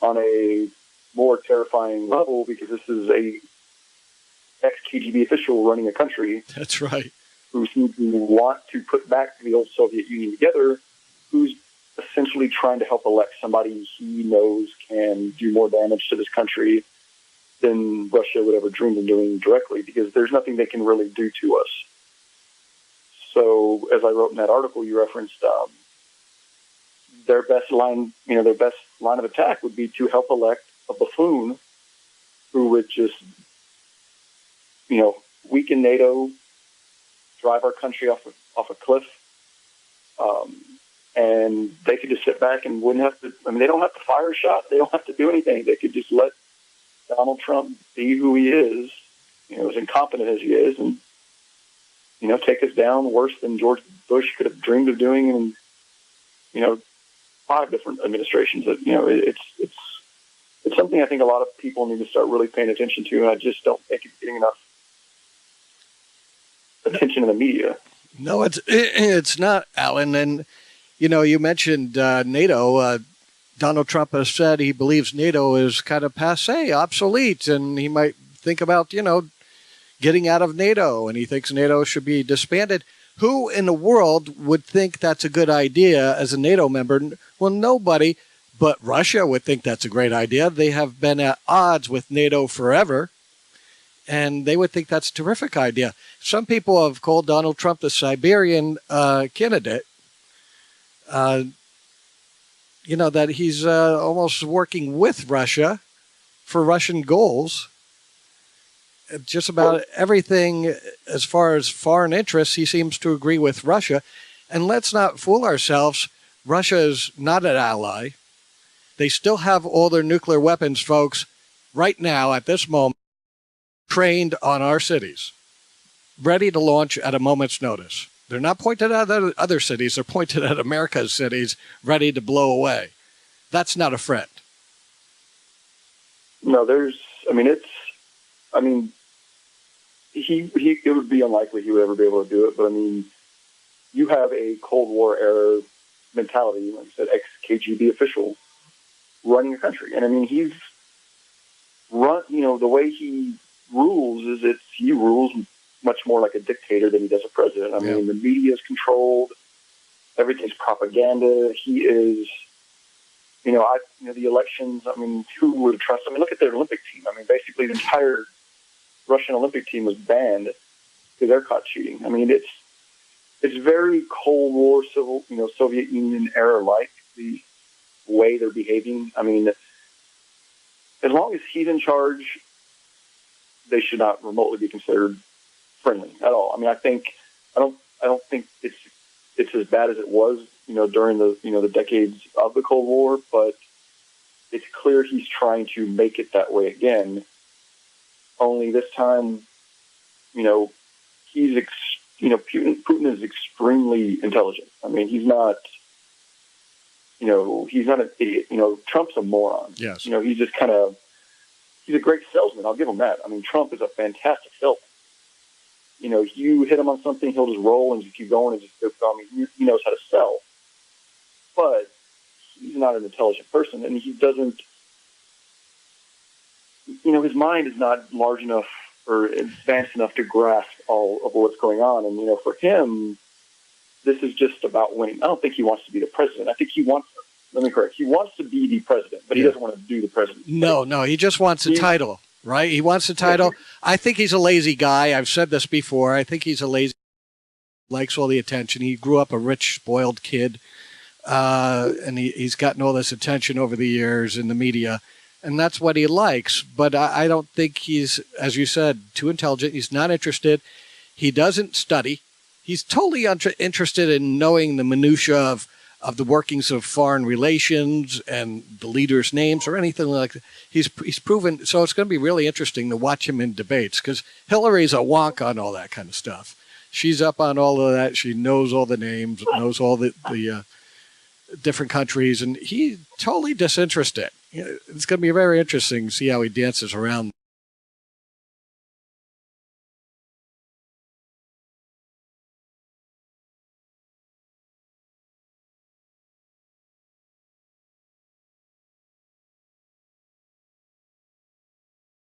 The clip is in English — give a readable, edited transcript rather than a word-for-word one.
on a more terrifying level, because this is a ex-KGB official running a country. That's right. Who seems to want to put back the old Soviet Union together, who's essentially trying to help elect somebody he knows can do more damage to this country than Russia would ever dream of doing directly, because there's nothing they can really do to us. So, as I wrote in that article you referenced, their best line of attack would be to help elect a buffoon who would just, weaken NATO, drive our country off a cliff, and they could just sit back and wouldn't have to. I mean, they don't have to fire a shot. They don't have to do anything. They could just let Donald Trump be who he is, as incompetent as he is, and take us down worse than George Bush could have dreamed of doing in 5 different administrations. That it's something I think a lot of people need to start really paying attention to, and I just don't think it's getting enough attention in the media. No, it's not, Alan. And you mentioned NATO. Donald Trump has said he believes NATO is kind of passé, obsolete, and he might think about getting out of NATO, and he thinks NATO should be disbanded. Who in the world would think that's a good idea as a NATO member? Well, nobody, but Russia would think that's a great idea. They have been at odds with NATO forever, and they would think that's a terrific idea. Some people have called Donald Trump the Siberian candidate, that he's almost working with Russia for Russian goals. Just about everything as far as foreign interests, he seems to agree with Russia. And let's not fool ourselves. Russia is not an ally. They still have all their nuclear weapons, folks, right now at this moment, trained on our cities, ready to launch at a moment's notice. They're not pointed at other cities. They're pointed at America's cities, ready to blow away. That's not a friend. No, it would be unlikely he would ever be able to do it. But you have a Cold War era mentality, like I said, ex-KGB official running a country. And he's run, the way he rules he rules much more like a dictator than he does a president. The media is controlled. Everything's propaganda. He is, the elections, who would trust? Look at their Olympic team. Basically the entire Russian Olympic team was banned because they're caught cheating. It's very Cold War, Soviet Union era like, the way they're behaving. As long as he's in charge, they should not remotely be considered friendly at all. I don't think it's as bad as it was, during the decades of the Cold War, but it's clear he's trying to make it that way again. Only this time, Putin is extremely intelligent. He's not an idiot. Trump's a moron. Yes. He's just he's a great salesman. I'll give him that. Trump is a fantastic salesman. You hit him on something, he'll just roll and just keep going and just keep going. He knows how to sell. But he's not an intelligent person, and he doesn't, his mind is not large enough or advanced enough to grasp all of what's going on. And, for him, this is just about winning. I don't think he wants to be the president. I think he wants to be the president, but he doesn't want to do the president. No, he just wants a title, right? He wants a title. I think he's a lazy guy. I've said this before. I think he's a lazy, likes all the attention. He grew up a rich, spoiled kid, and he's gotten all this attention over the years in the media, and that's what he likes. But I don't think he's, as you said, too intelligent. He's not interested. He doesn't study. He's totally interested in knowing the minutia of the workings of foreign relations and the leaders' names or anything like that. He's proven. So it's going to be really interesting to watch him in debates, because Hillary's a wonk on all that kind of stuff. She's up on all of that. She knows all the names, knows all the different countries, and he's totally disinterested. It's going to be very interesting to see how he dances around.